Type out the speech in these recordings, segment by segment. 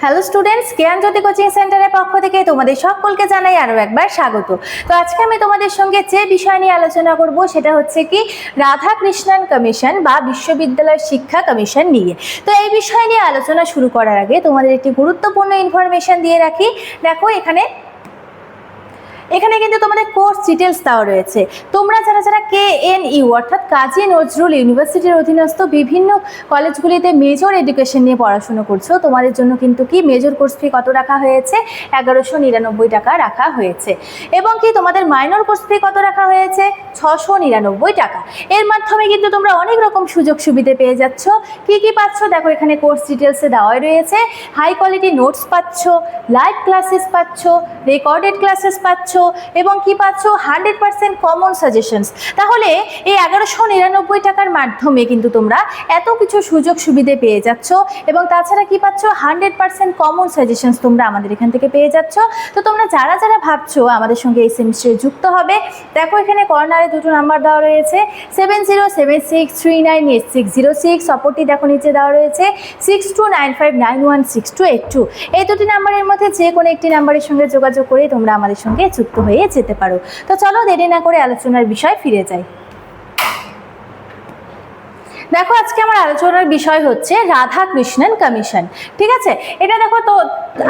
Hello students, জ্ঞানজ্যোতি coaching সেন্টারের পক্ষ থেকে তোমাদের সকলকে জানাই আরও একবার স্বাগত। তো আজকে আমি তোমাদের সঙ্গে যে বিষয় নিয়ে আলোচনা করব সেটা হচ্ছে কি রাধাকৃষ্ণন কমিশন বা বিশ্ববিদ্যালয় শিক্ষা কমিশন নিয়ে। তো এই বিষয় নিয়ে আলোচনা শুরু করার আগে তোমাদের একটি গুরুত্বপূর্ণ ইনফরমেশন দিয়ে রাখি। দেখো এখানে কিন্তু তোমাদের কোর্স ডিটেলস দেওয়া রয়েছে। তোমরা যারা KNU অর্থাৎ কাজী নজরুল ইউনিভার্সিটির অধীনস্থ বিভিন্ন কলেজগুলিতে মেজর এডুকেশন নিয়ে পড়াশোনা করছো, তোমাদের জন্য কিন্তু কি মেজর কোর্স ফি কত রাখা হয়েছে? 1199 টাকা রাখা হয়েছে। এবং কি তোমাদের মাইনর কোর্স ফি কত রাখা হয়েছে? 699 টাকা। এর মাধ্যমে কিন্তু তোমরা অনেক রকম সুযোগ সুবিধে পেয়ে যাচ্ছ। কি পাচ্ছ দেখো, এখানে কোর্স ডিটেলসে দেওয়াই রয়েছে। হাই কোয়ালিটি নোটস পাচ্ছ, লাইভ ক্লাসেস পাচ্ছ, রেকর্ডেড ক্লাসেস পাচ্ছ এবং কি পাচ্ছ 100% কমন সাজেশনস। তাহলে এই 1199 টাকার মাধ্যমে কিন্তু তোমরা এত কিছু সুযোগ সুবিধে পেয়ে যাচ্ছ এবং তাছাড়া কি পাচ্ছ 100% কমন সাজেশনস তোমরা আমাদের এখান থেকে পেয়ে যাচ্ছ। তো তোমরা যারা ভাবছো আমাদের সঙ্গে এই সেমিস্টারে যুক্ত হবে, দেখো এখানে কর্নারে দুটো নাম্বার দেওয়া রয়েছে 7076398606, অপরটি দেখো নিচে দেওয়া রয়েছে 6295916282। এই দুটি নাম্বারের মধ্যে যে কোনো একটি নাম্বারের সঙ্গে যোগাযোগ করে তোমরা আমাদের সঙ্গে যুক্ত হয়ে যেতে পারো। তো চলো দেরি না করে আলোচনার বিষয় ফিরে যাই। দেখো আজকে আমার আলোচনার বিষয় হচ্ছে রাধাকৃষ্ণন কমিশন। ঠিক আছে, এটা দেখো তো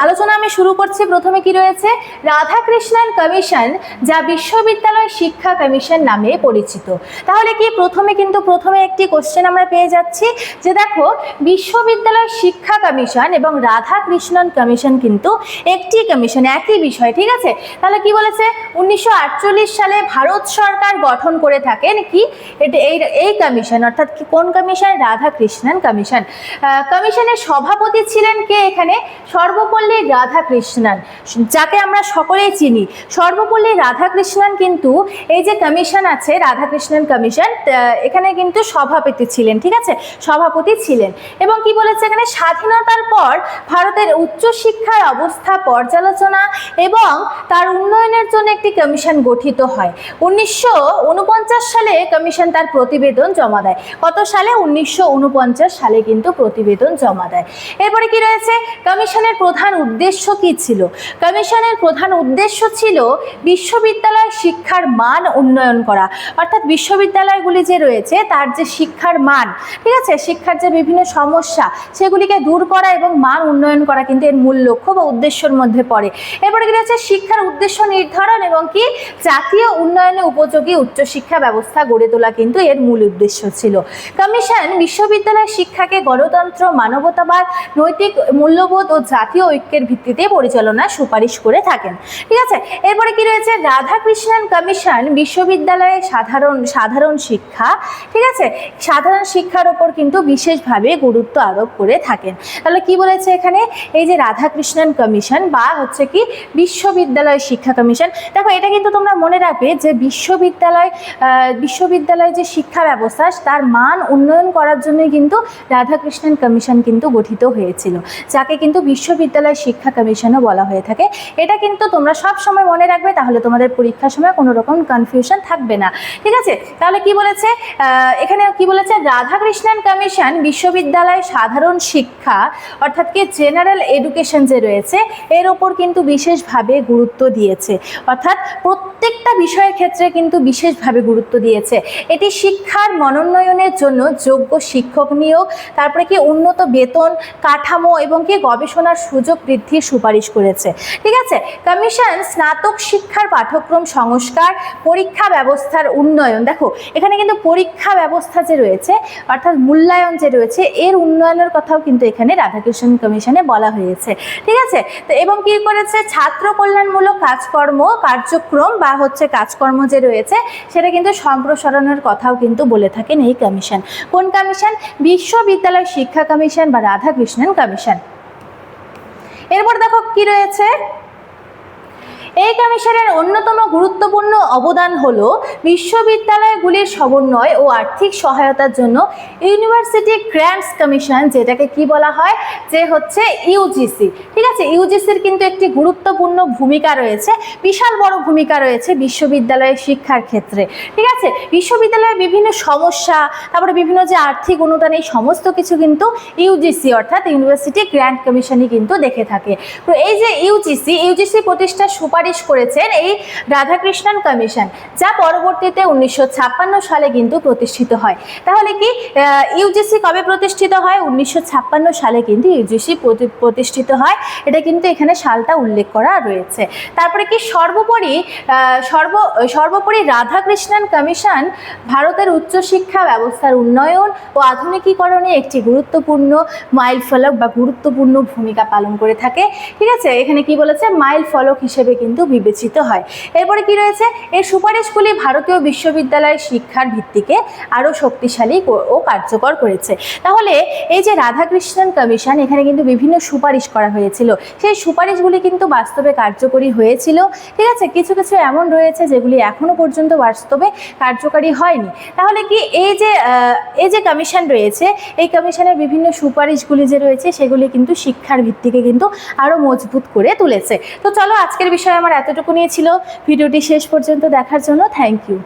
আলোচনা আমি শুরু করছি। প্রথমে কি রয়েছে? রাধাকৃষ্ণন কমিশন, যা বিশ্ববিদ্যালয় শিক্ষা কমিশন নামে পরিচিত। তাহলে কি প্রথমে একটি কোশ্চেন আমরা পেয়ে যাচ্ছি যে দেখো বিশ্ববিদ্যালয় শিক্ষা কমিশন এবং রাধাকৃষ্ণন কমিশন কিন্তু একটি কমিশন, একই বিষয়। ঠিক আছে, তাহলে কি বলেছে 1948 সালে ভারত সরকার গঠন করে থাকেন কি এই কমিশন, অর্থাৎ কোন কমিশন? রাধাকৃষ্ণন কমিশন। কমিশনের সভাপতি ছিলেন কে? এখানে সর্বপল্লী রাধাকৃষ্ণন, যাকে আমরা সকলেই চিনি। সর্বপল্লী রাধাকৃষ্ণন কিন্তু এই যে কমিশন আছে রাধাকৃষ্ণন কমিশন, এখানে কিন্তু সভাপতি ছিলেন। ঠিক আছে, সভাপতি ছিলেন। এবং কি বলেছে এখানে স্বাধীনতার পর ভারতের উচ্চশিক্ষার অবস্থা পর্যালোচনা এবং তার উন্নয়নের জন্য একটি কমিশন গঠিত হয়। 1949 সালে কমিশন তার প্রতিবেদন জমা দেয়। কত সালে? 1949 সালে কিন্তু প্রতিবেদন জমা দেয়। এরপরে কি রয়েছে? কমিশনের প্রধান উদ্দেশ্য কি ছিল? কমিশনের প্রধান উদ্দেশ্য ছিল বিশ্ববিদ্যালয় শিক্ষার মান উন্নয়ন করা, অর্থাৎ বিশ্ববিদ্যালয়গুলি যে রয়েছে তার যে শিক্ষার মান, ঠিক আছে, শিক্ষার যে বিভিন্ন সমস্যা সেগুলিকে দূর করা এবং মান উন্নয়ন করা কিন্তু এর মূল লক্ষ্য বা উদ্দেশ্যের মধ্যে পড়ে। এরপরে কি রয়েছে? শিক্ষার উদ্দেশ্য নির্ধারণ এবং কি জাতীয় উন্নয়নে উপযোগী উচ্চশিক্ষা ব্যবস্থা গড়ে তোলা কিন্তু এর মূল উদ্দেশ্য ছিল। কমিশন বিশ্ববিদ্যালয় শিক্ষাকে গণতন্ত্র, মানবতাবাদ, নৈতিক মূল্যবোধ ও জাতীয় ঐক্যের ভিত্তিতে পরিচালনার সুপারিশ করে থাকেন। ঠিক আছে, এরপরে কি রয়েছে? রাধাকৃষ্ণন কমিশন বিশ্ববিদ্যালয়ে সাধারণ শিক্ষা, ঠিক আছে, সাধারণ শিক্ষার ওপর কিন্তু বিশেষভাবে গুরুত্ব আরোপ করে থাকেন। তাহলে কি বলেছে এখানে? এই যে রাধাকৃষ্ণন কমিশন বা হচ্ছে কি বিশ্ববিদ্যালয় শিক্ষা কমিশন, দেখো এটা কিন্তু তোমরা মনে রাখবে যে বিশ্ববিদ্যালয় যে শিক্ষা ব্যবস্থা তার মান উন্নয়ন করার জন্যই কিন্তু রাধাকৃষ্ণন কমিশন কিন্তু গঠিত হয়েছিল, যাকে কিন্তু বিশ্ববিদ্যালয় শিক্ষা কমিশনও বলা হয়ে থাকে। এটা কিন্তু তোমরা সব সময় মনে রাখবে, তাহলে তোমাদের পরীক্ষার সময় কোনো রকম কনফিউশন থাকবে না। ঠিক আছে, তাহলে কি বলেছে এখানে? কি বলেছে? রাধাকৃষ্ণন কমিশন বিশ্ববিদ্যালয় সাধারণ শিক্ষা অর্থাৎ কি জেনারেল এডুকেশন যে রয়েছে এর ওপর কিন্তু বিশেষভাবে গুরুত্ব দিয়েছে, অর্থাৎ প্রত্যেকটা বিষয়ের ক্ষেত্রে কিন্তু বিশেষভাবে গুরুত্ব দিয়েছে। এটি শিক্ষার মনোন্নয়নের জন্য যোগ্য শিক্ষক নিয়োগ, তারপরে কি উন্নত বেতন কাঠামো এবং কি গবেষণার সুযোগ বৃদ্ধির সুপারিশ করেছে। ঠিক আছে, কমিশন স্নাতক শিক্ষার পাঠ্যক্রম সংস্কার, পরীক্ষা ব্যবস্থার উন্নয়ন, দেখো এখানে কিন্তু পরীক্ষা ব্যবস্থা যে রয়েছে অর্থাৎ মূল্যায়ন যে রয়েছে এর উন্নয়নের কথাও কিন্তু এখানে রাধাকৃষ্ণন কমিশনে বলা হয়েছে। ঠিক আছে, তো এবং কি করেছে? ছাত্র কল্যাণমূলক কার্যক্রম বা হচ্ছে কাজকর্ম যে রয়েছে সেটা কিন্তু সম্প্রসারণের কথাও কিন্তু বলে থাকেন এই কমিশন। কোন কমিশন? বিশ্ববিদ্যালয় শিক্ষা কমিশন বা রাধাকৃষ্ণন কমিশন। এরপর দেখো কি রয়েছে? এই কমিশনের অন্যতম গুরুত্বপূর্ণ অবদান হলো বিশ্ববিদ্যালয়গুলির সমন্বয় ও আর্থিক সহায়তার জন্য ইউনিভার্সিটি গ্র্যান্টস কমিশন, যেটাকে কি বলা হয় যে হচ্ছে ইউজিসি। ঠিক আছে, ইউজিসির কিন্তু একটি গুরুত্বপূর্ণ ভূমিকা রয়েছে, বিশাল বড় ভূমিকা রয়েছে বিশ্ববিদ্যালয়ের শিক্ষার ক্ষেত্রে। ঠিক আছে, বিশ্ববিদ্যালয়ের বিভিন্ন সমস্যা, তারপরে বিভিন্ন যে আর্থিক অনুদান, এই সমস্ত কিছু কিন্তু ইউজিসি অর্থাৎ ইউনিভার্সিটি গ্র্যান্ট কমিশনই কিন্তু দেখে থাকে। তো এই যে ইউজিসি প্রতিষ্ঠার সুপারিশ করেছেন এই রাধাকৃষ্ণন কমিশন, যা পরবর্তীতে 1956 সালে কিন্তু প্রতিষ্ঠিত হয়। তাহলে কি ইউজিসি কবে প্রতিষ্ঠিত হয়? 1956 সালে কিন্তু ইউজিসি প্রতিষ্ঠিত হয়, এটা কিন্তু এখানে সালটা উল্লেখ করা রয়েছে। তারপরে কি সর্বোপরি রাধাকৃষ্ণন কমিশন ভারতের উচ্চশিক্ষা ব্যবস্থার উন্নয়ন ও আধুনিকীকরণে একটি গুরুত্বপূর্ণ মাইল ফলক বা গুরুত্বপূর্ণ ভূমিকা পালন করে থাকে। ঠিক আছে, এখানে কি বলেছে, মাইল ফলক হিসেবে কিন্তু বিবেচিত হয়। এরপরে কি রয়েছে, এই সুপারিশগুলি ভারতীয় বিশ্ববিদ্যালয়ের শিক্ষার ভিত্তিকে আরও শক্তিশালী ও কার্যকর করেছে। তাহলে এই যে রাধাকৃষ্ণন কমিশন, এখানে কিন্তু বিভিন্ন সুপারিশ করা হয়েছিল, সেই সুপারিশগুলি কিন্তু বাস্তবে কার্যকরী হয়েছিল। ঠিক আছে, কিছু কিছু এমন রয়েছে যেগুলি এখনো পর্যন্ত বাস্তবে কার্যকারী হয়নি। তাহলে কি এই যে কমিশন রয়েছে, এই কমিশনের বিভিন্ন সুপারিশগুলি যে রয়েছে সেগুলি কিন্তু শিক্ষার ভিত্তিকে কিন্তু আরও মজবুত করে তুলেছে। তো চলো, আজকের বিষয়ে আমার এতটুকু নিয়ে ছিল। ভিডিওটি শেষ পর্যন্ত দেখার জন্য থ্যাংক ইউ।